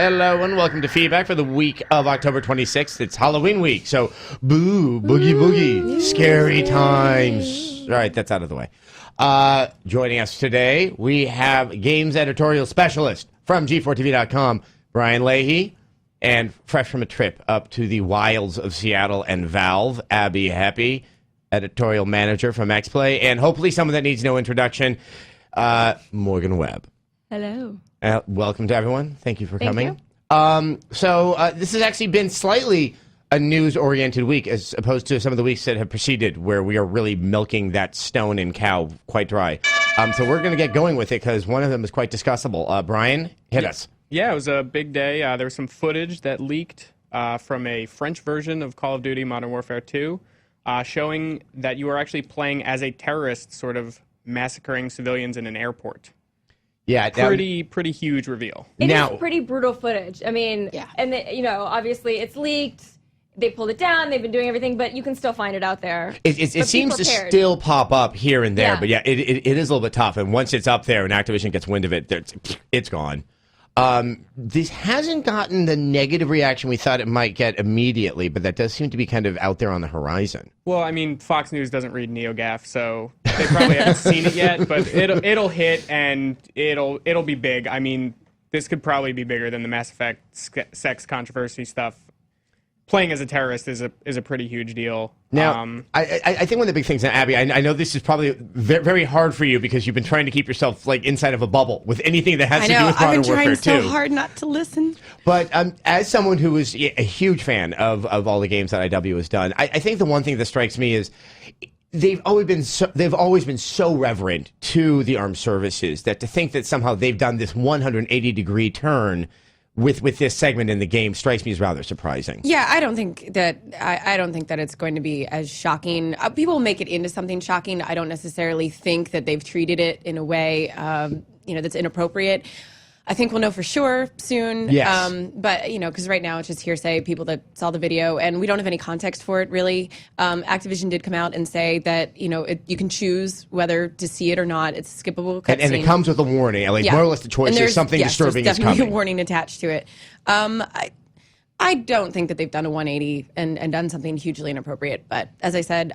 Hello and welcome to Feedback for the week of October 26th. It's Halloween week, so boo, boogie, boogie, scary times. All right, that's out of the way. Joining us today, we have games editorial specialist from G4TV.com, Brian Leahy, and fresh from a trip up to the wilds of Seattle and Valve, Abby Happy, editorial manager from XPlay, and hopefully someone that needs no introduction, Morgan Webb. Hello. Welcome to everyone. Thank you for coming. You. This has actually been slightly a news-oriented week as opposed to some of the weeks that have preceded where we are really milking that stone and cow quite dry. So we're going to get going with it because one of them is quite discussable. Brian, hit us. Yeah, it was a big day. There was some footage that leaked from a French version of Call of Duty Modern Warfare 2 showing that you were actually playing as a terrorist sort of massacring civilians in an airport. Yeah, pretty huge reveal. It is pretty brutal footage. I mean, yeah. And obviously it's leaked. They pulled it down. They've been doing everything, but you can still find it out there. It seems to still pop up here and there, but yeah, it is a little bit tough. And once it's up there and Activision gets wind of it, it's gone. This hasn't gotten the negative reaction we thought it might get immediately, but that does seem to be kind of out there on the horizon. Well, I mean, Fox News doesn't read NeoGAF, so they probably haven't seen it yet, but it'll hit and it'll be big. I mean, this could probably be bigger than the Mass Effect sex controversy stuff. Playing as a terrorist is a pretty huge deal. Now, I think one of the big things, now, Abby, I know this is probably very, very hard for you because you've been trying to keep yourself like inside of a bubble with anything that has to do with Modern Warfare 2. I've been trying so hard not to listen. But as someone who is a huge fan of all the games that IW has done, I think the one thing that strikes me is they've always been so reverent to the armed services that to think that somehow they've done this 180-degree turn with this segment in the game strikes me as rather surprising. Yeah, I don't think that it's going to be as shocking. People make it into something shocking. I don't necessarily think that they've treated it in a way that's inappropriate. I think we'll know for sure soon. Yes. But because right now it's just hearsay, people that saw the video, and we don't have any context for it really. Activision did come out and say that you can choose whether to see it or not. It's a skippable cutscene. And it comes with a warning. Like more or less the choice is something disturbing is coming. There's definitely a warning attached to it. I don't think that they've done a 180 and done something hugely inappropriate. But as I said,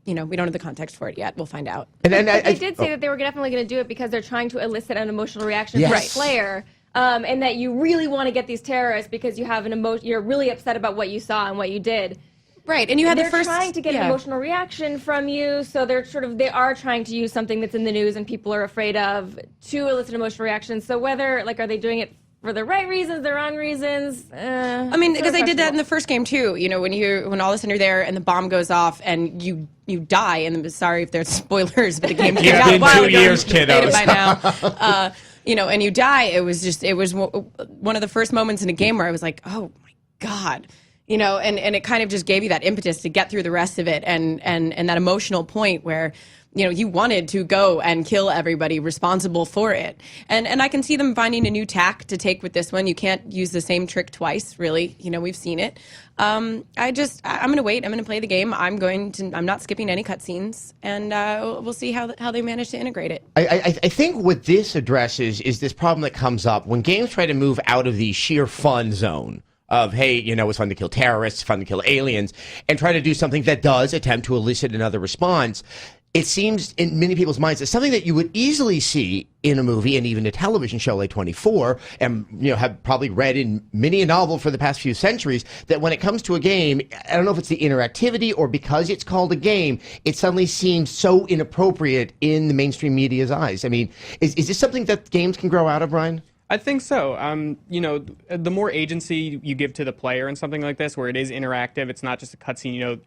we don't have the context for it yet. We'll find out. And they did say that they were definitely going to do it because they're trying to elicit an emotional reaction from the player, and that you really want to get these terrorists because you have you're really upset about what you saw and what you did. Right, and you had they're trying to get an emotional reaction from you, so they are trying to use something that's in the news and people are afraid of to elicit emotional reactions. So whether are they doing it for the right reasons, the wrong reasons? I mean, because they did that in the first game too. When all of a sudden you're there and the bomb goes off and you die. And sorry if there's spoilers, but the game came out a while ago. 2 years, kiddos. By now, and you die. It was one of the first moments in a game where I was like, oh my god. And it kind of just gave you that impetus to get through the rest of it, and that emotional point where you wanted to go and kill everybody responsible for it. And I can see them finding a new tack to take with this one. You can't use the same trick twice, really. We've seen it. I'm going to wait. I'm going to play the game. I'm not skipping any cutscenes, and we'll see how they manage to integrate it. I think what this addresses is this problem that comes up when games try to move out of the sheer fun zone of, hey, it's fun to kill terrorists, fun to kill aliens, and try to do something that does attempt to elicit another response. It seems in many people's minds it's something that you would easily see in a movie and even a television show like 24, and have probably read in many a novel for the past few centuries, that when it comes to a game, I don't know if it's the interactivity or because it's called a game, it suddenly seems so inappropriate in the mainstream media's eyes. I mean, is this something that games can grow out of, Brian? I think so. The more agency you give to the player in something like this, where it is interactive, it's not just a cutscene.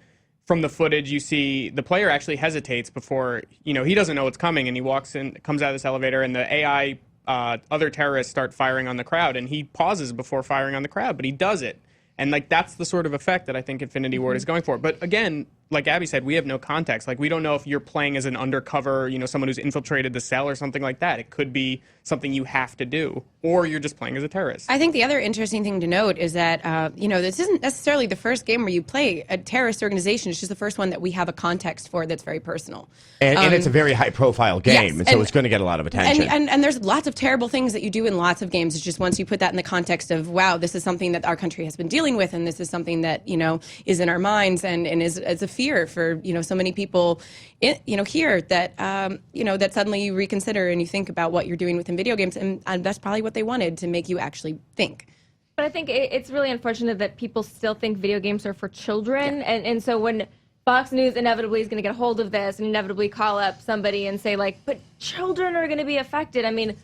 From the footage, you see the player actually hesitates before, he doesn't know what's coming, and he walks in, comes out of this elevator, and the AI, other terrorists start firing on the crowd, and he pauses before firing on the crowd, but he does it. And that's the sort of effect that I think Infinity Ward is going for. But again, like Abby said, we have no context. Like, we don't know if you're playing as an undercover, someone who's infiltrated the cell or something like that. It could be something you have to do, or you're just playing as a terrorist. I think the other interesting thing to note is that, this isn't necessarily the first game where you play a terrorist organization. It's just the first one that we have a context for that's very personal. And it's a very high-profile game, yes, and so it's going to get a lot of attention. And there's lots of terrible things that you do in lots of games. It's just once you put that in the context of, wow, this is something that our country has been dealing with, and this is something that, is in our minds and is a fear for, so many people, here that, that suddenly you reconsider and you think about what you're doing within video games, and that's probably what they wanted, to make you actually think. But I think it's really unfortunate that people still think video games are for children, and so when Fox News inevitably is going to get a hold of this and inevitably call up somebody and say, like, but children are going to be affected. I mean,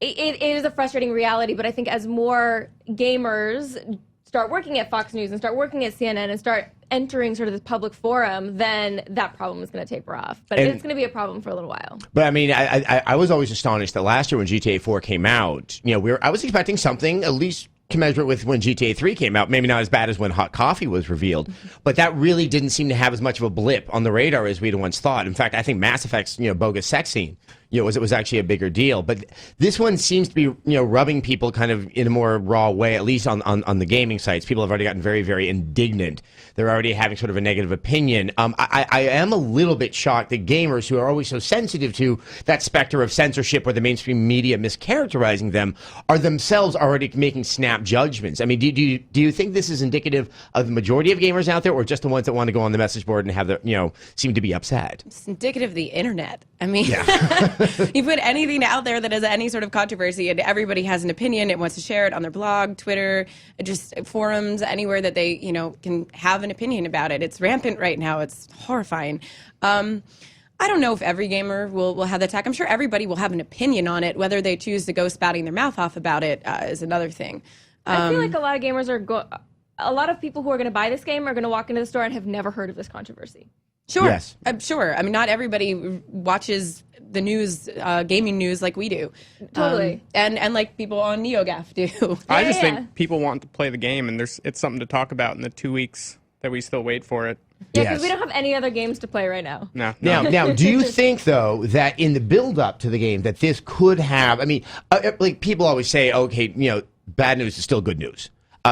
it is a frustrating reality, but I think as more gamers start working at Fox News and start working at CNN and start entering sort of this public forum, then that problem is going to taper off. But it's going to be a problem for a little while. But I mean, I was always astonished that last year when GTA 4 came out, I was expecting something at least commensurate with when GTA 3 came out. Maybe not as bad as when Hot Coffee was revealed, but that really didn't seem to have as much of a blip on the radar as we'd once thought. In fact, I think Mass Effect's bogus sex scene was actually a bigger deal. But this one seems to be rubbing people kind of in a more raw way, at least on the gaming sites. People have already gotten very, very indignant. They're already having sort of a negative opinion. I am a little bit shocked that gamers who are always so sensitive to that specter of censorship or the mainstream media mischaracterizing them are themselves already making snap judgments. I mean, do you think this is indicative of the majority of gamers out there, or just the ones that want to go on the message board and have seem to be upset? It's indicative of the internet. I mean, yeah. You put anything out there that has any sort of controversy, and everybody has an opinion. It wants to share it on their blog, Twitter, just forums, anywhere that they, can have an opinion about it. It's rampant right now. It's horrifying. I don't know if every gamer will have that attack. I'm sure everybody will have an opinion on it. Whether they choose to go spouting their mouth off about it is another thing. I feel like a lot of gamers a lot of people who are going to buy this game are going to walk into the store and have never heard of this controversy. Sure. Yes. I'm sure. I mean, not everybody watches the news, gaming news, like we do. Totally. And like people on NeoGAF do. I just think people want to play the game, and it's something to talk about in the 2 weeks that we still wait for it. Yeah, because we don't have any other games to play right now. No. Now, do you think, though, that in the build-up to the game that this could have, I mean, like people always say, okay, bad news is still good news.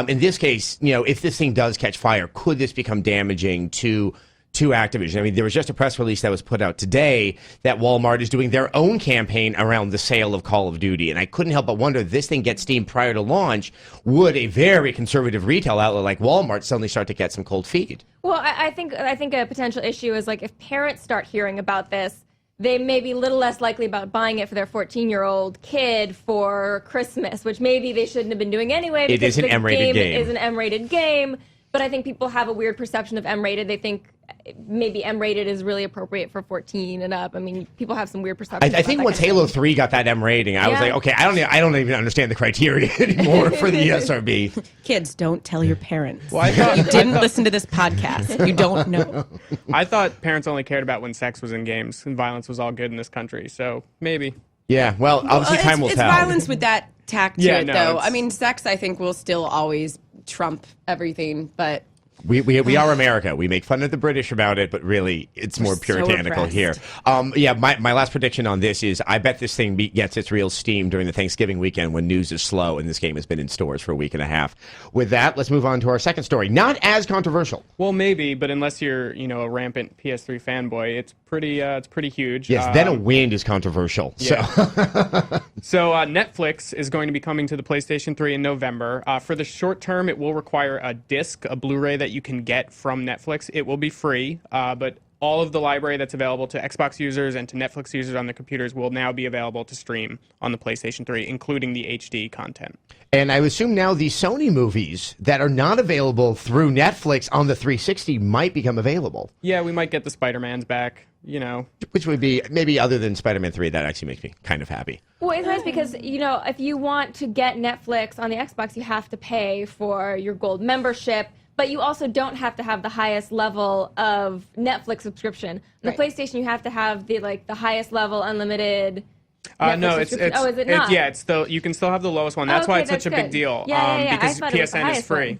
In this case, if this thing does catch fire, could this become damaging to Activision? I mean, there was just a press release that was put out today that Walmart is doing their own campaign around the sale of Call of Duty, and I couldn't help but wonder, if this thing gets steamed prior to launch, would a very conservative retail outlet like Walmart suddenly start to get some cold feet? Well, I think a potential issue is, like, if parents start hearing about this, they may be a little less likely about buying it for their 14-year-old kid for Christmas, which maybe they shouldn't have been doing anyway. It is an M-rated game. It is an M-rated game, but I think people have a weird perception of M-rated. They think maybe M-rated is really appropriate for 14 and up. I mean, people have some weird perceptions. I think once Halo 3 got that M rating, I was like, okay, I don't even understand the criteria anymore for the ESRB. Kids, don't tell your parents. Well, you didn't listen to this podcast. You don't know. I thought parents only cared about when sex was in games and violence was all good in this country, so maybe. Yeah, well, obviously time will tell. It's violence with that tack to it, no, though. I mean, sex, I think, will still always trump everything, but... We are America. We make fun of the British about it, but really, it's more puritanical here. Yeah, my last prediction on this is I bet this thing gets its real steam during the Thanksgiving weekend when news is slow and this game has been in stores for a week and a half. With that, let's move on to our second story. Not as controversial. Well, maybe, but unless you're, a rampant PS3 fanboy, it's pretty huge. Yes, then a wind is controversial. Yeah. So Netflix is going to be coming to the PlayStation 3 in November. For the short term, it will require a disc, a Blu-ray that you can get from Netflix. It will be free, but all of the library that's available to Xbox users and to Netflix users on their computers will now be available to stream on the PlayStation 3, including the HD content. And I assume now the Sony movies that are not available through Netflix on the 360 might become available. Yeah, we might get the Spider-Mans back, Which would be, maybe other than Spider-Man 3, that actually makes me kind of happy. Well, it's nice because, if you want to get Netflix on the Xbox, you have to pay for your gold membership. But you also don't have to have the highest level of Netflix subscription. On the PlayStation, you have to have the highest level unlimited. No, it's is it not? You can still have the lowest one. That's why it's such a big deal. Yeah. Because I thought it was PSN the is free. one.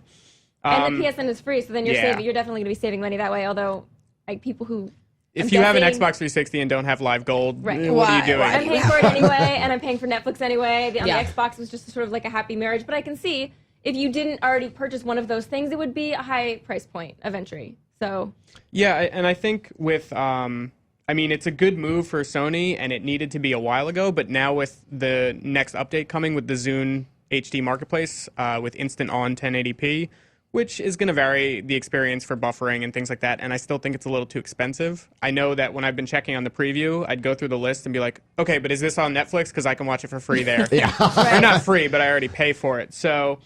And the PSN is free, so then you're Yeah. saving. You're definitely going to be saving money that way. Although, like people who If you have an guessing- Xbox 360 and don't have Live Gold, Right. what are you Why- doing? why- I'm paying for it anyway, and I'm paying for Netflix anyway. On Yeah. the Xbox was just sort of like a happy marriage. But I can see if you didn't already purchase one of those things, it would be a high price point of entry. So Yeah, and I think with, I mean, it's a good move for Sony, and it needed to be a while ago, but now with the next update coming with the Zune HD Marketplace with instant on 1080p, which is going to vary the experience for buffering and things like that, and I still think it's a little too expensive. I know that when I've been checking on the preview, I'd go through the list and be like, okay, but is this on Netflix? Because I can watch it for free there. Or not free, but I already pay for it. So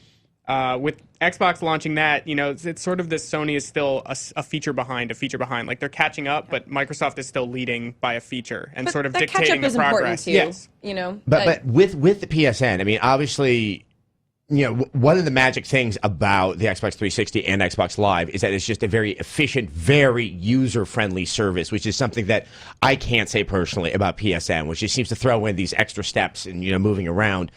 with Xbox launching that, you know, it's sort of this Sony is still a feature behind. Like they're catching up, but Microsoft is still leading by a feature and sort of that dictating catch-up the is important progress. too. Yes. You know, But with the PSN, I mean, obviously, you know, one of the magic things about the Xbox 360 and Xbox Live is that it's just a very efficient, very user-friendly service, which is something that I can't say personally about PSN, which just seems to throw in these extra steps and, you know, moving around.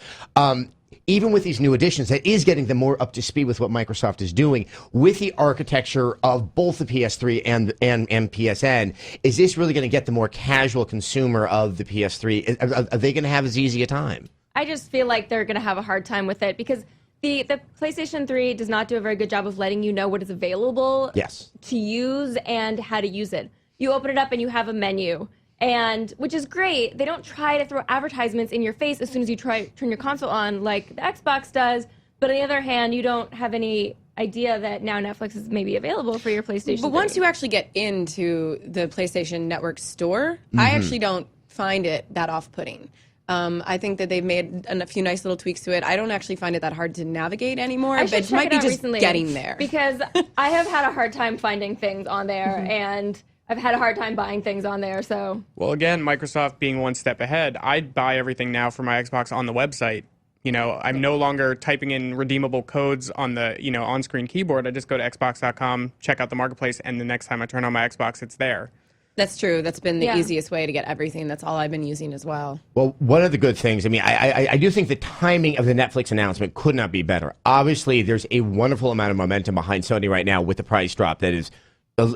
Even with these new additions, that is getting them more up to speed with what Microsoft is doing with the architecture of both the PS3 and PSN. Is this really going to get the more casual consumer of the PS3? Are they going to have as easy a time? I just feel like they're going to have a hard time with it because the PlayStation 3 does not do a very good job of letting you know what is available Yes. to use and how to use it. You open it up and you have a menu, and which is great. They don't try to throw advertisements in your face as soon as you turn your console on like the Xbox does. But on the other hand, you don't have any idea that now Netflix is maybe available for your PlayStation 3. but once you actually get into the PlayStation Network store, I actually don't find it that off-putting. I think that they've made a few nice little tweaks to it. I don't actually find it that hard to navigate anymore, I but should it check might it be out just recently getting there. because I have had a hard time finding things on there, and I've had a hard time buying things on there. So Well, again, Microsoft being one step ahead, I buy everything now for my Xbox on the website. You know, I'm no longer typing in redeemable codes on the, you know, on-screen keyboard. I just go to xbox.com, check out the marketplace, and the next time I turn on my Xbox, it's there. That's true. That's been the Yeah. easiest way to get everything. That's all I've been using as well. Well, one of the good things, I mean, I do think the timing of the Netflix announcement could not be better. Obviously, there's a wonderful amount of momentum behind Sony right now with the price drop that is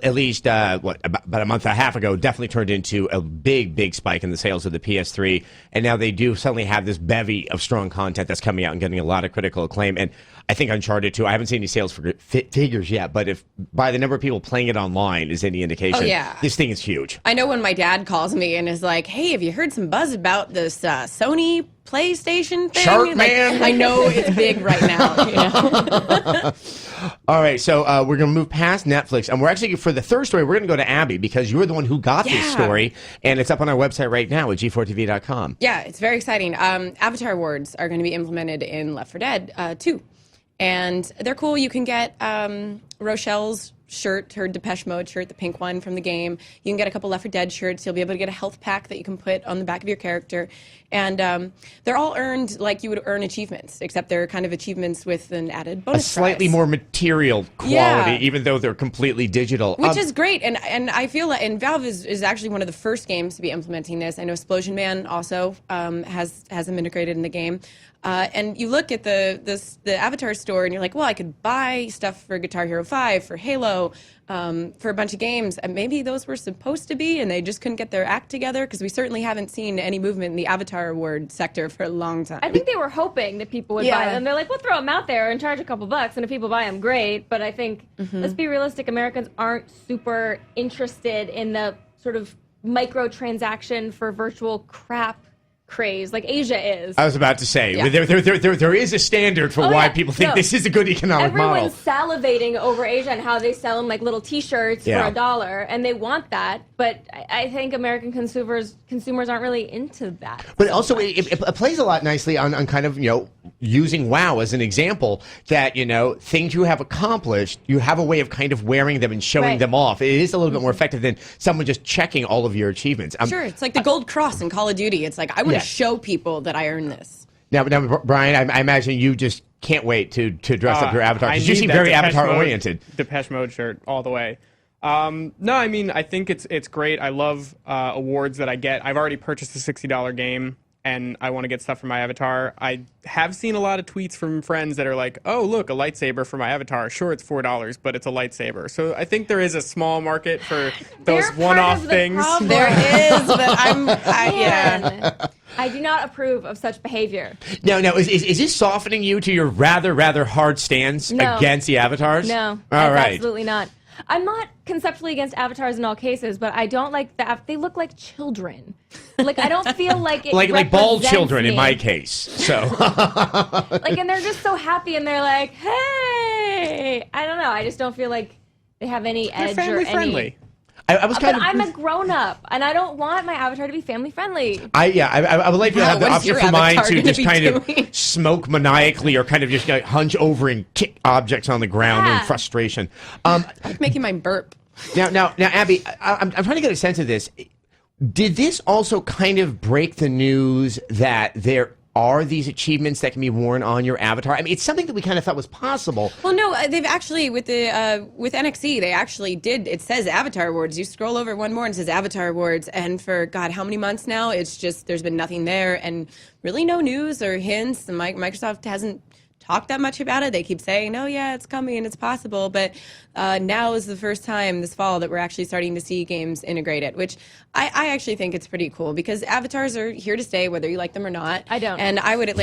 at least, about a month and a half ago, definitely turned into a big spike in the sales of the PS3. And now they do suddenly have this bevy of strong content that's coming out and getting a lot of critical acclaim. And I think Uncharted 2, I haven't seen any sales figures yet, but if by the number of people playing it online is any indication, Oh, yeah. this thing is huge. I know when my dad calls me and is like, "Hey, have you heard some buzz about this Sony PlayStation thing?" Shark Like, Man. I know it's big right now. You know? All right, so we're going to move past Netflix, and we're actually, for the third story, we're going to go to Abby, because you're the one who got this Yeah. story, and it's up on our website right now at G4TV.com. Yeah, it's very exciting. Avatar awards are going to be implemented in Left 4 Dead 2. And they're cool. You can get Rochelle's shirt, her Depeche Mode shirt, the pink one from the game. You can get a couple Left 4 Dead shirts. You'll be able to get a health pack that you can put on the back of your character. And they're all earned like you would earn achievements, except they're kind of achievements with an added A bonus slightly prize. more material quality, Yeah. even though they're completely digital. Which is great, and I feel that, and Valve is actually one of the first games to be implementing this. I know Explosion Man also has them integrated in the game. And you look at the Avatar store, and you're like, well, I could buy stuff for Guitar Hero 5, for Halo, for a bunch of games, and maybe those were supposed to be, and they just couldn't get their act together, because we certainly haven't seen any movement in the Avatar award sector for a long time. I think they were hoping that people would buy them. They're like, we'll throw them out there and charge a couple bucks, and if people buy them, great. But I think, let's be realistic, Americans aren't super interested in the sort of microtransaction for virtual crap craze like Asia is. I was about to say, Yeah. there is a standard for Oh, why yeah. people think No. this is a good economic model. Everyone's salivating over Asia and how they sell them like little T-shirts Yeah. for $1, and they want that. But I think American consumers aren't really into that. But also, it plays a lot nicely on kind of, you know, using WoW as an example that, you know, things you have accomplished, you have a way of kind of wearing them and showing Right. them off. It is a little bit more effective than someone just checking all of your achievements. Sure, it's like the Gold Cross in Call of Duty. It's like, I want Yeah. to show people that I earned this. Now, Brian, I imagine you just can't wait to dress up your avatar, I because you need seem that very Depeche Mode- avatar-oriented. Depeche Mode shirt all the way. No, I mean, I think it's great. I love awards that I get. I've already purchased a $60 game and I want to get stuff for my avatar, I have seen a lot of tweets from friends that are like, oh, look, a lightsaber for my avatar. Sure, it's $4, but it's a lightsaber. So I think there is a small market for those one-off things. There is, but Man, I do not approve of such behavior. Now, is this softening you to your rather hard stance No. against the avatars? No, All that's right. absolutely not. I'm not conceptually against avatars in all cases, but I don't like that. They look like children. Like, I don't feel like it Like bald represents children in me. my case. So Like, and they're just so happy, and they're like, hey. I don't know. I just don't feel like they have any They're edge or family any. friendly. I was kind But of. I'm a grown-up, and I don't want my avatar to be family-friendly. I would like to have the What's option your for mine avatar to gonna just be kind of doing? smoke maniacally or kind of just like hunch over and kick objects on the ground in Yeah. frustration. making mine burp. Now, Abby, I'm trying to get a sense of this. Did this also kind of break the news that there are these achievements that can be worn on your avatar? I mean, it's something that we kind of thought was possible. Well, no, they've actually with NXE, they actually did. It says Avatar Awards. You scroll over one more and it says Avatar Awards, and for God, how many months now? It's just there's been nothing there, and really no news or hints. And Microsoft hasn't talked that much about it. They keep saying, "Oh yeah, it's coming and it's possible," but now is the first time this fall that we're actually starting to see games integrate it, which I actually think it's pretty cool because avatars are here to stay, whether you like them or not. I don't. And I would and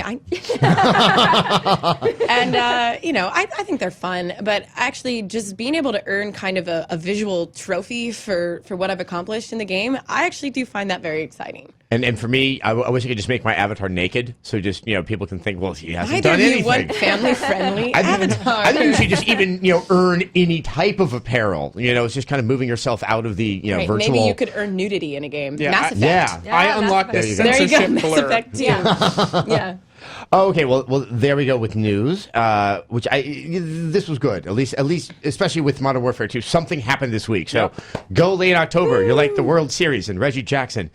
I think they're fun, but actually just being able to earn kind of a visual trophy for what I've accomplished in the game, I actually do find that very exciting. And for me, I wish I could just make my avatar naked, so just people can think, well, he hasn't Neither done of you anything. want family-friendly avatar. I think you should just even earn any type of apparel. It's just kind of moving yourself out of the Right, virtual. maybe you could earn nudity in a game. Yeah, Mass Effect. Yeah. Yeah, I Mass unlocked the Effect. There you go, censorship Mass blur. Effect too. Yeah. Oh, okay, well, there we go with news, which this was good. At least, especially with Modern Warfare 2, something happened this week. So, go late October. You're like the World Series and Reggie Jackson.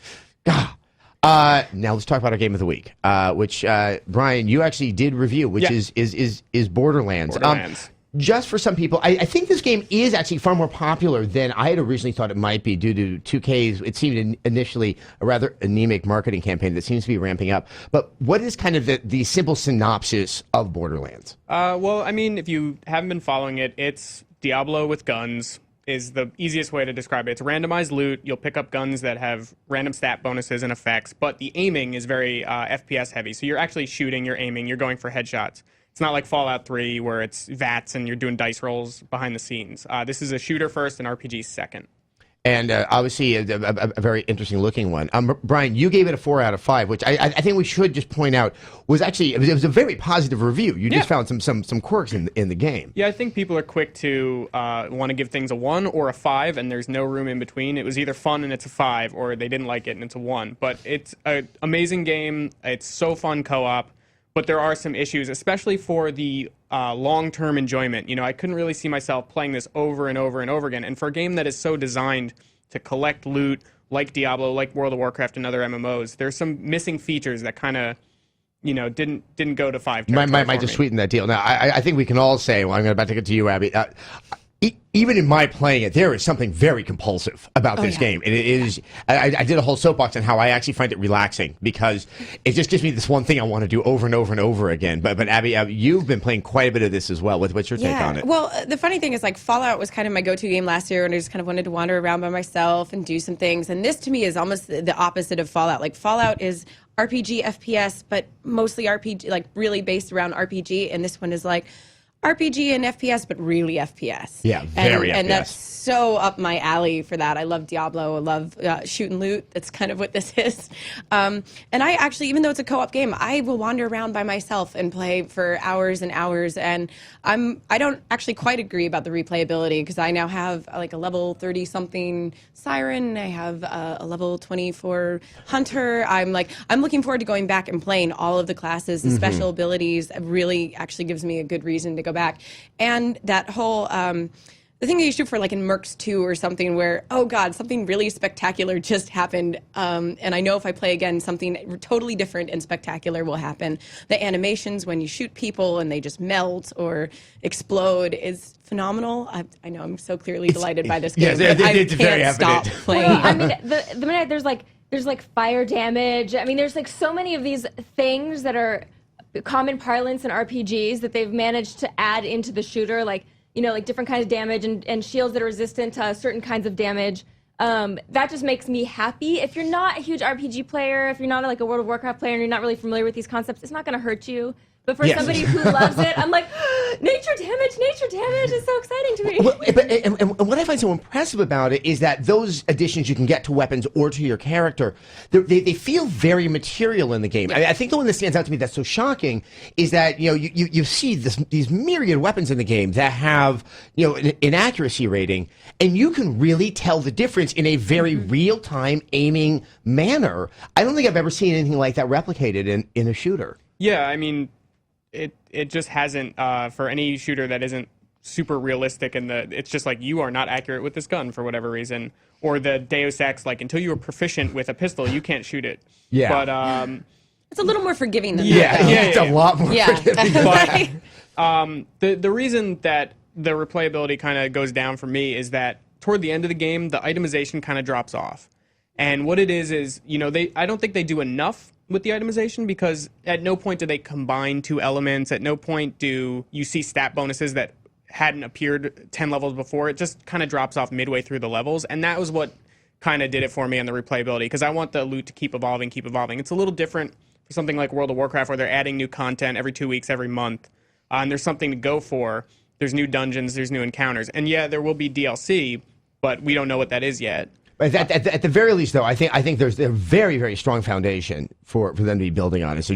Now let's talk about our game of the week, which Brian, you actually did review, which is Borderlands. Borderlands. Just for some people, I think this game is actually far more popular than I had originally thought it might be due to 2K's, it seemed initially a rather anemic marketing campaign that seems to be ramping up. But what is kind of the simple synopsis of Borderlands? Well, I mean, if you haven't been following it, it's Diablo with guns is the easiest way to describe it. It's randomized loot. You'll pick up guns that have random stat bonuses and effects, but the aiming is very FPS heavy. So you're actually shooting, you're aiming, you're going for headshots. It's not like Fallout 3 where it's VATS and you're doing dice rolls behind the scenes. This is a shooter first and RPG second. And obviously a very interesting looking one. Brian, you gave it a 4 out of 5, which I think we should just point out was actually, it was a very positive review. You just found some quirks in the game. Yeah, I think people are quick to want to give things a 1 or a 5, and there's no room in between. It was either fun and it's a 5, or they didn't like it and it's a 1. But it's an amazing game. It's so fun co-op. But there are some issues, especially for the long-term enjoyment. I couldn't really see myself playing this over and over and over again. And for a game that is so designed to collect loot, like Diablo, like World of Warcraft and other MMOs, there's some missing features that kind of, didn't go to 5. Might just sweeten that deal. Now, I think we can all say, well, I'm about to get to you, Abby. Even in my playing it, there is something very compulsive about this game. And it is. I did a whole soapbox on how I actually find it relaxing because it just gives me this one thing I want to do over and over and over again. But Abby, you've been playing quite a bit of this as well. What's your take on it? Well, the funny thing is, like, Fallout was kind of my go-to game last year, and I just kind of wanted to wander around by myself and do some things. And this, to me, is almost the opposite of Fallout. Like, Fallout is RPG, FPS, but mostly RPG, like, really based around RPG. And this one is, like, RPG and FPS, but really FPS. Yeah, very FPS. And that's so up my alley for that. I love Diablo. I love shoot and loot. That's kind of what this is. And I actually, even though it's a co-op game, I will wander around by myself and play for hours and hours. And I don't actually quite agree about the replayability because I now have like a level 30-something Siren. I have a level 24 Hunter. I'm looking forward to going back and playing all of the classes, the special abilities. It really actually gives me a good reason to go back. And that whole the thing that you shoot for, like in Mercs 2 or something, where, oh God, something really spectacular just happened. And I know if I play again, something totally different and spectacular will happen. The animations when you shoot people and they just melt or explode is phenomenal. I know I'm so clearly delighted by this game. Yes, but I it's very can't stop evident. playing. Well, I mean, the minute there's there's like fire damage. I mean, there's like so many of these things that are common parlance in RPGs that they've managed to add into the shooter, like, like different kinds of damage and shields that are resistant to certain kinds of damage. That just makes me happy. If you're not a huge RPG player, if you're not like a World of Warcraft player and you're not really familiar with these concepts, it's not going to hurt you. But for somebody who loves it, I'm like, nature damage is so exciting to me. Well, and what I find so impressive about it is that those additions you can get to weapons or to your character, they feel very material in the game. I think the one that stands out to me that's so shocking is that you see these myriad weapons in the game that have an accuracy rating, and you can really tell the difference in a very real-time aiming manner. I don't think I've ever seen anything like that replicated in a shooter. Yeah, I mean, it just hasn't for any shooter that isn't super realistic, and it's just like you are not accurate with this gun for whatever reason, or the Deus Ex, like until you are proficient with a pistol you can't shoot it. Yeah, but it's a little more forgiving than that. It's a lot more forgiving. But the reason that the replayability kind of goes down for me is that toward the end of the game the itemization kind of drops off, and what it is I don't think they do enough with the itemization, because at no point do they combine two elements. At no point do you see stat bonuses that hadn't appeared 10 levels before. It just kind of drops off midway through the levels, and that was what kind of did it for me on the replayability, because I want the loot to keep evolving. It's a little different for something like World of Warcraft, where they're adding new content every 2 weeks, every month, and there's something to go for. There's new dungeons, there's new encounters, and yeah, there will be DLC, but we don't know what that is yet. At the very least, though, I think there's a very, very strong foundation for them to be building on it. So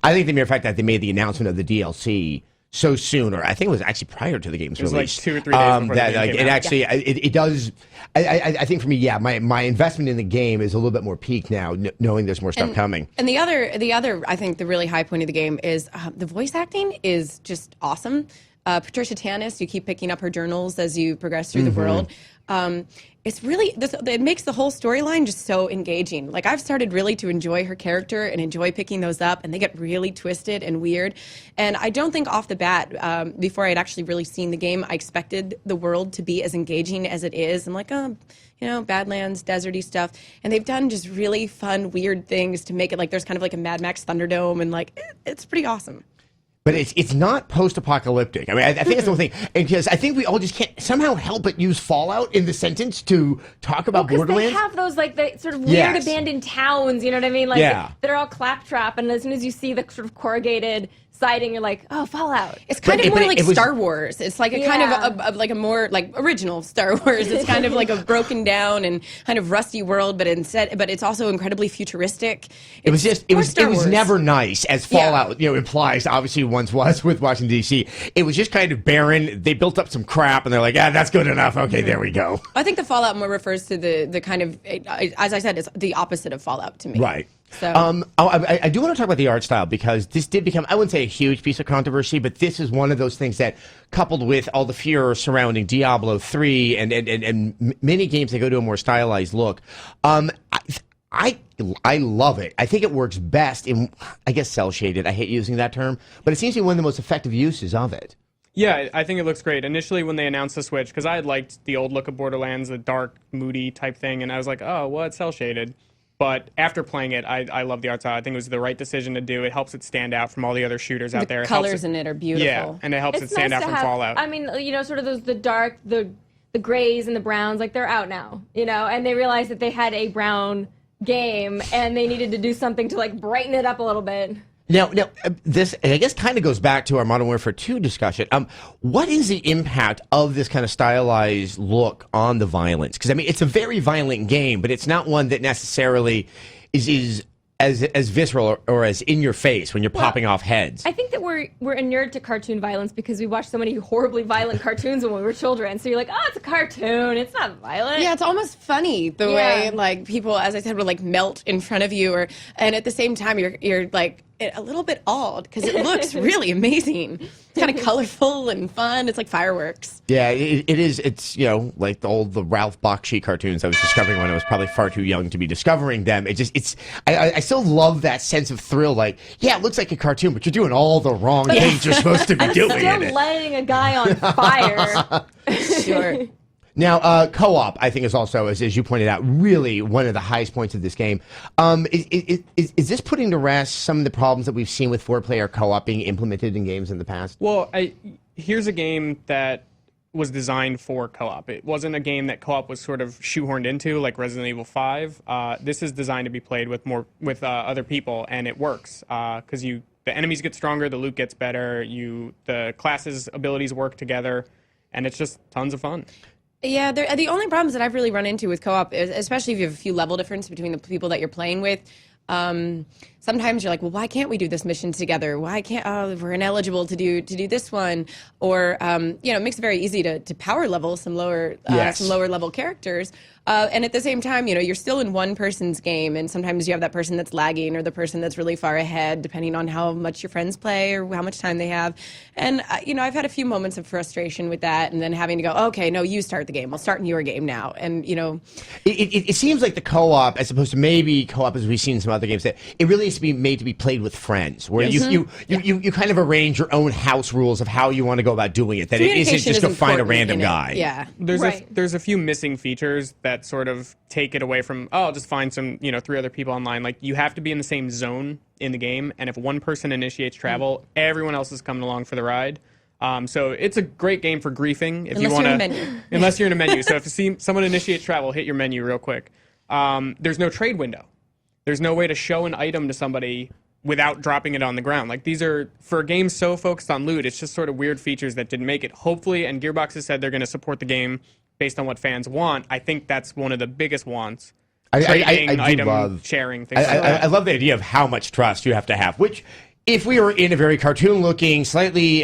I think the mere fact that they made the announcement of the DLC so soon, or I think it was actually prior to the game's release. It was like 2 or 3 days before the game came out. It does. I think for me, my investment in the game is a little bit more peaked now, knowing there's more stuff coming. And the other, I think the really high point of the game is the voice acting is just awesome. Patricia Tanis, you keep picking up her journals as you progress through the world. It's really, it makes the whole storyline just so engaging. Like, I've started really to enjoy her character and enjoy picking those up, and they get really twisted and weird. And I don't think off the bat, before I'd actually really seen the game, I expected the world to be as engaging as it is. I'm like, Badlands, deserty stuff. And they've done just really fun, weird things to make it like there's kind of like a Mad Max Thunderdome, and like, it's pretty awesome. But it's not post-apocalyptic. I mean, I think that's the whole thing. And because I think we all just can't somehow help but use Fallout in the sentence to talk about Borderlands. They have those like the sort of weird abandoned towns, you know what I mean? Like that are all claptrap, and as soon as you see the sort of corrugated siding, you're like, oh, Fallout. It's kind of more like Star Wars. It's like a kind of like a more like original Star Wars. It's kind of like a broken down and kind of rusty world, but it's also incredibly futuristic. It was never nice, as Fallout implies. Obviously, once was with Washington D.C. It was just kind of barren. They built up some crap, and they're like, that's good enough. Okay, there we go. I think the Fallout more refers to the kind of, as I said, it's the opposite of Fallout to me. Right. So. I do want to talk about the art style, because this did become, I wouldn't say a huge piece of controversy, but this is one of those things that, coupled with all the furor surrounding Diablo 3 and many games that go to a more stylized look, I love it. I think it works best in, I guess, cel-shaded. I hate using that term, but it seems to be one of the most effective uses of it. Yeah, I think it looks great. Initially, when they announced the Switch, because I had liked the old look of Borderlands, the dark, moody type thing, and I was like, oh, well, it's cel-shaded. But after playing it, I love the art style. I think it was the right decision to do. It helps it stand out from all the other shooters out there. The colors in it are beautiful. Yeah, and it helps it stand out from Fallout. I mean, sort of the dark, the grays and the browns, like, they're out now, and they realized that they had a brown game, and they needed to do something to, like, brighten it up a little bit. Now, this, I guess, kind of goes back to our Modern Warfare 2 discussion. What is the impact of this kind of stylized look on the violence? Because, I mean, it's a very violent game, but it's not one that necessarily is as visceral or as in your face when you're popping off heads. I think that we're inured to cartoon violence because we watched so many horribly violent cartoons when we were children. So you're like, oh, it's a cartoon. It's not violent. Yeah, it's almost funny the way, like, people, as I said, would, like, melt in front of you, and at the same time you're like, a little bit awed because it looks really amazing. It's kind of colorful and fun. It's like fireworks. Yeah, it is. It's, like the Ralph Bakshi cartoons I was discovering when I was probably far too young to be discovering them. I still love that sense of thrill. Like, yeah, it looks like a cartoon, but you're doing all the wrong things you're supposed to be doing. Still lighting a guy on fire. Sure. Now, co-op, I think, is also, as you pointed out, really one of the highest points of this game. Is this putting to rest some of the problems that we've seen with 4-player co-op being implemented in games in the past? Well, here's a game that was designed for co-op. It wasn't a game that co-op was sort of shoehorned into, like Resident Evil 5. This is designed to be played with other people, and it works because the enemies get stronger, the loot gets better, the classes' abilities work together, and it's just tons of fun. Yeah, the only problems that I've really run into with co-op is, especially if you have a few level difference between the people that you're playing with. Sometimes you're like, well, why can't we do this mission together? Why can't we're ineligible to do this one? Or it makes it very easy to power level some lower level characters. And at the same time, you're still in one person's game, and sometimes you have that person that's lagging or the person that's really far ahead, depending on how much your friends play or how much time they have. And I've had a few moments of frustration with that, and then having to go, okay, no, you start the game. I'll start in your game now. And it seems like the co-op, as opposed to maybe co-op as we've seen in some other games, that it really needs to be made to be played with friends, where you kind of arrange your own house rules of how you want to go about doing it. That it isn't just go find a random guy. Yeah, there's a few missing features that sort of take it away from, I'll just find some 3 other people online. Like, you have to be in the same zone in the game, and if one person initiates travel, everyone else is coming along for the ride. So it's a great game for griefing if you want to. Unless you're in a menu. So if someone initiates travel, hit your menu real quick. There's no trade window. There's no way to show an item to somebody without dropping it on the ground. Like, these are, for games so focused on loot, it's just sort of weird features that didn't make it. Hopefully, and Gearbox has said they're going to support the game based on what fans want. I think that's one of the biggest wants. I do love sharing things. I love the idea of how much trust you have to have, which, if we were in a very cartoon-looking, slightly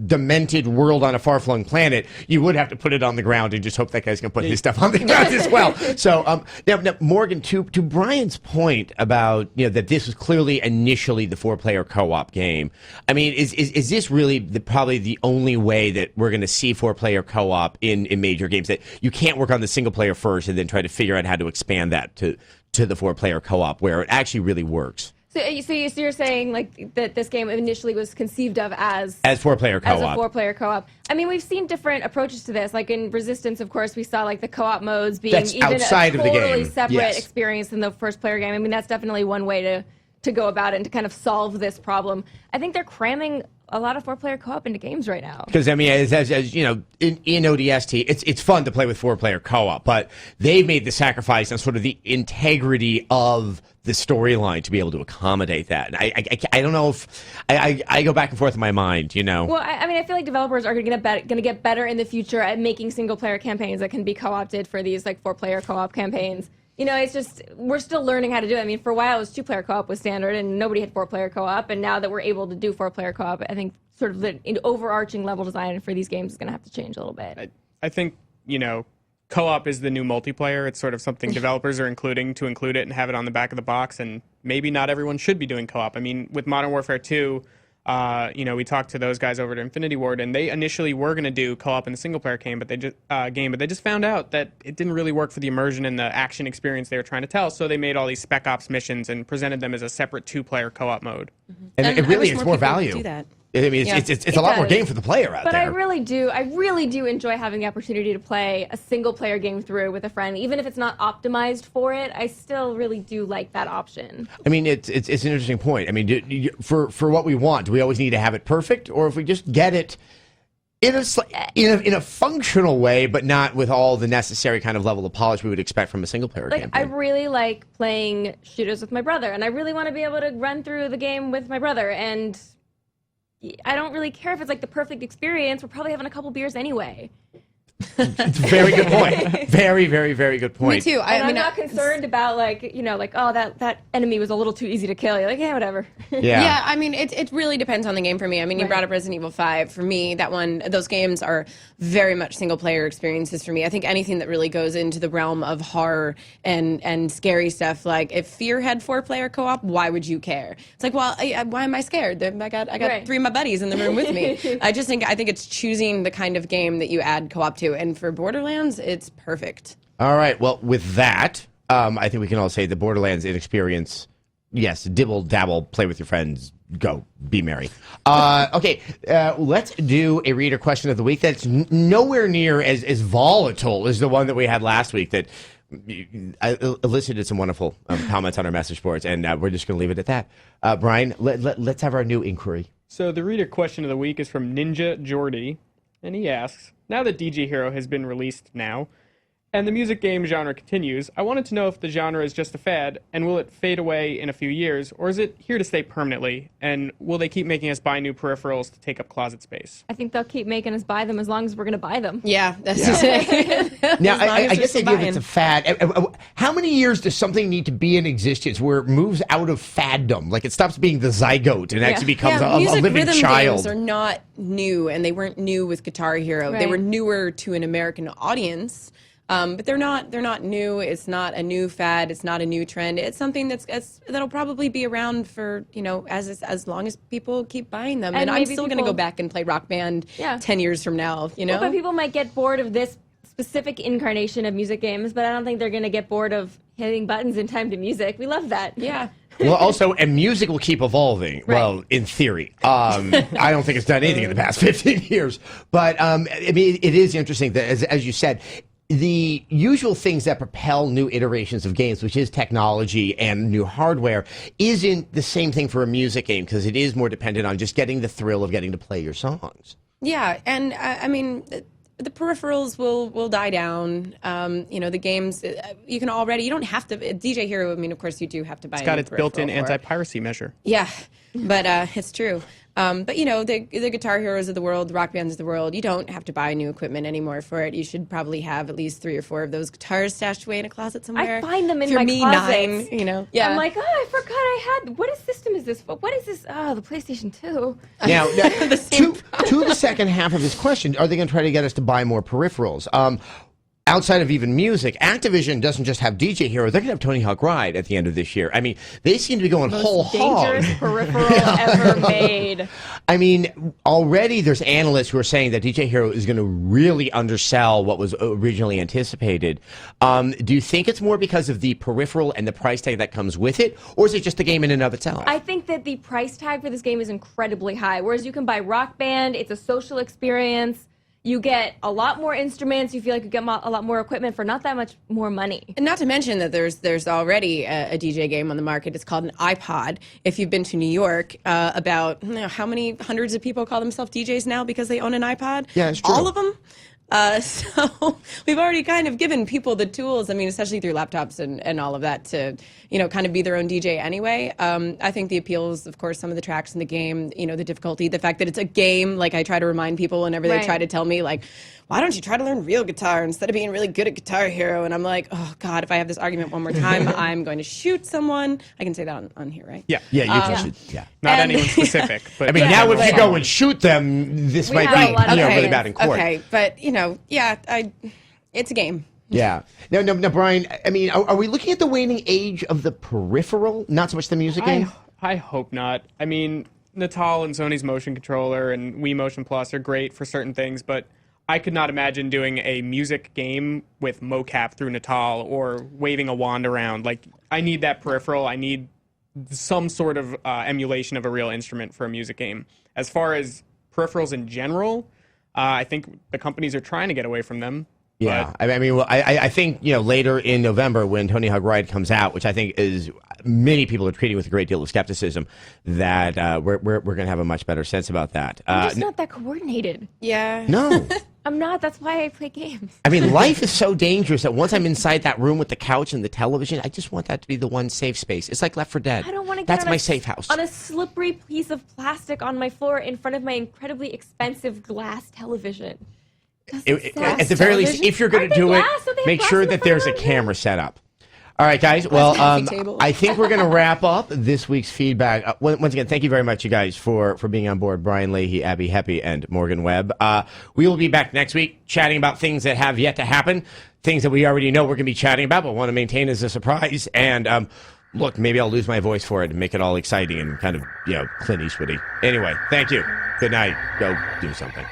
demented world on a far-flung planet, you would have to put it on the ground and just hope that guy's going to put his stuff on the ground as well. So, now, Morgan, to Brian's point about that this was clearly initially the 4-player co-op game. I mean, is this really probably the only way that we're going to see 4-player co-op in major games? That you can't work on the single player first and then try to figure out how to expand that to the 4-player co-op, where it actually really works. So you're saying like that this game initially was conceived of as 4-player co-op. As a 4-player co-op. I mean, we've seen different approaches to this. Like in Resistance, of course, we saw like the co-op modes being That's even outside a of the totally game. separate Yes. experience than the first-player game. I mean, that's definitely one way to go about it and to kind of solve this problem. I think they're cramming a lot of 4-player co-op into games right now. Because, I mean, as you know, in ODST, it's fun to play with 4-player co-op, but they've made the sacrifice on sort of the integrity of the storyline to be able to accommodate that. And I don't know if I go back and forth in my mind, Well, I mean, I feel like developers are going to get better in the future at making single-player campaigns that can be co-opted for these like 4-player co-op campaigns. It's just, we're still learning how to do it. I mean, for a while, it was 2-player co-op was standard, and nobody had 4-player co-op. And now that we're able to do 4-player co-op, I think sort of the overarching level design for these games is going to have to change a little bit. I think, co-op is the new multiplayer. It's sort of something developers are including to include it and have it on the back of the box. And maybe not everyone should be doing co-op. I mean, with Modern Warfare 2, we talked to those guys over at Infinity Ward, and they initially were going to do co-op in the single-player game, but they just found out that it didn't really work for the immersion and the action experience they were trying to tell. So they made all these Spec Ops missions and presented them as a separate 2-player co-op mode. Mm-hmm. And it really is more value. Do that. I mean, it's a lot more game for the player out there. But I really do enjoy having the opportunity to play a single-player game through with a friend, even if it's not optimized for it. I still really do like that option. I mean, it's an interesting point. I mean, for what we want, do we always need to have it perfect, or if we just get it in a functional way, but not with all the necessary kind of level of polish we would expect from a single-player campaign? I really like playing shooters with my brother, and I really want to be able to run through the game with my brother, and I don't really care if it's like the perfect experience. We're probably having a couple beers anyway. Very good point. Very, very, very good point. Me too. I'm not concerned about that enemy was a little too easy to kill. You're like, yeah, whatever. Yeah, I mean, it really depends on the game for me. I mean, you brought up Resident Evil 5. For me, those games are very much single-player experiences for me. I think anything that really goes into the realm of horror and scary stuff, like if Fear had 4-player co-op, why would you care? It's like, well, why am I scared? I got 3 of my buddies in the room with me. I think it's choosing the kind of game that you add co-op to. And for Borderlands, it's perfect. All right. Well, with that, I think we can all say the Borderlands experience, yes, dibble, dabble, play with your friends, go be merry. Okay, let's do a reader question of the week that's nowhere near as volatile as the one that we had last week that elicited some wonderful comments on our message boards, and we're just going to leave it at that. Brian, let's have our new inquiry. So the reader question of the week is from Ninja Jordy, and he asks, now that DJ Hero has been released now, and the music game genre continues, I wanted to know if the genre is just a fad, and will it fade away in a few years, or is it here to stay permanently, and will they keep making us buy new peripherals to take up closet space? I think they'll keep making us buy them as long as we're going to buy them. Yeah, that's it. Now, I guess the idea that it's a fad. How many years does something need to be in existence where it moves out of faddom? Like it stops being the zygote and actually becomes a living rhythm child. Games are not new, and they weren't new with Guitar Hero. Right. They were newer to an American audience. But they're not new. It's not a new fad. It's not a new trend. It's something that'll probably be around for as long as people keep buying them. And I'm still going to go back and play Rock Band 10 years from now. Well, but people might get bored of this specific incarnation of music games, but I don't think they're going to get bored of hitting buttons in time to music. We love that. Yeah. Well, also, and music will keep evolving. Right. Well, in theory. I don't think it's done anything in the past 15 years. But, I mean, it is interesting that, as you said, the usual things that propel new iterations of games, which is technology and new hardware, isn't the same thing for a music game because it is more dependent on just getting the thrill of getting to play your songs. Yeah, and I mean, the peripherals will die down. The games, you don't have to, DJ Hero, I mean, of course you do have to buy It's got its built-in peripheral anti-piracy measure. Yeah, but it's true. But the Guitar Heroes of the world, the Rock Bands of the world, you don't have to buy new equipment anymore for it. You should probably have at least 3 or 4 of those guitars stashed away in a closet somewhere. I find them in For my me, closets. 9, yeah. I'm like, I forgot I had. What system is this for? What is this? Oh, the PlayStation 2. Now, to the second half of this question, are they going to try to get us to buy more peripherals? Outside of even music, Activision doesn't just have DJ Hero. They're going to have Tony Hawk Ride at the end of this year. I mean, they seem to be going whole hog. Dangerous peripheral ever made. I mean, already there's analysts who are saying that DJ Hero is going to really undersell what was originally anticipated. Do you think it's more because of the peripheral and the price tag that comes with it, or is it just the game in and of itself? I think that the price tag for this game is incredibly high. Whereas you can buy Rock Band, it's a social experience. You get a lot more instruments. You feel like you get a lot more equipment for not that much more money. And not to mention that there's already a DJ game on the market. It's called an iPod. If you've been to New York, about how many hundreds of people call themselves DJs now because they own an iPod? Yeah, it's true. All of them. So we've already kind of given people the tools, I mean, especially through laptops and all of that to, kind of be their own DJ anyway. I think the appeal is, of course, some of the tracks in the game, the difficulty, the fact that it's a game. Like I try to remind people whenever they try to tell me, like, why don't you try to learn real guitar instead of being really good at Guitar Hero? And I'm like, oh, God, if I have this argument one more time, I'm going to shoot someone. I can say that on here, right? Yeah. Yeah, you should. Yeah. Not anyone specific. But I mean, now if you go and shoot them, this might be really bad in court. Okay, but, it's a game. Yeah. Now, Brian, I mean, are we looking at the waning age of the peripheral, not so much the music game? I hope not. I mean, Natal and Sony's motion controller and Wii Motion Plus are great for certain things, but I could not imagine doing a music game with mocap through Natal or waving a wand around. Like, I need that peripheral. I need some sort of emulation of a real instrument for a music game. As far as peripherals in general, I think the companies are trying to get away from them. Yeah, I think later in November when Tony Hawk Ride comes out, which I think is many people are treating with a great deal of skepticism, that we're going to have a much better sense about that. I'm just not that coordinated. Yeah. No. I'm not. That's why I play games. I mean, life is so dangerous that once I'm inside that room with the couch and the television, I just want that to be the one safe space. It's like Left 4 Dead. I don't want to get That's my safe house. on a slippery piece of plastic on my floor in front of my incredibly expensive glass television. At the very least, if you're going to do it, make sure that there's a camera set up. All right, guys. Well, I think we're going to wrap up this week's feedback. Once again, thank you very much, you guys, for being on board. Brian Leahy, Abby Heppy, and Morgan Webb. We will be back next week chatting about things that have yet to happen, things that we already know we're going to be chatting about, but want to maintain as a surprise. And look, maybe I'll lose my voice for it and make it all exciting and kind of, Clint Eastwoody. Anyway, thank you. Good night. Go do something.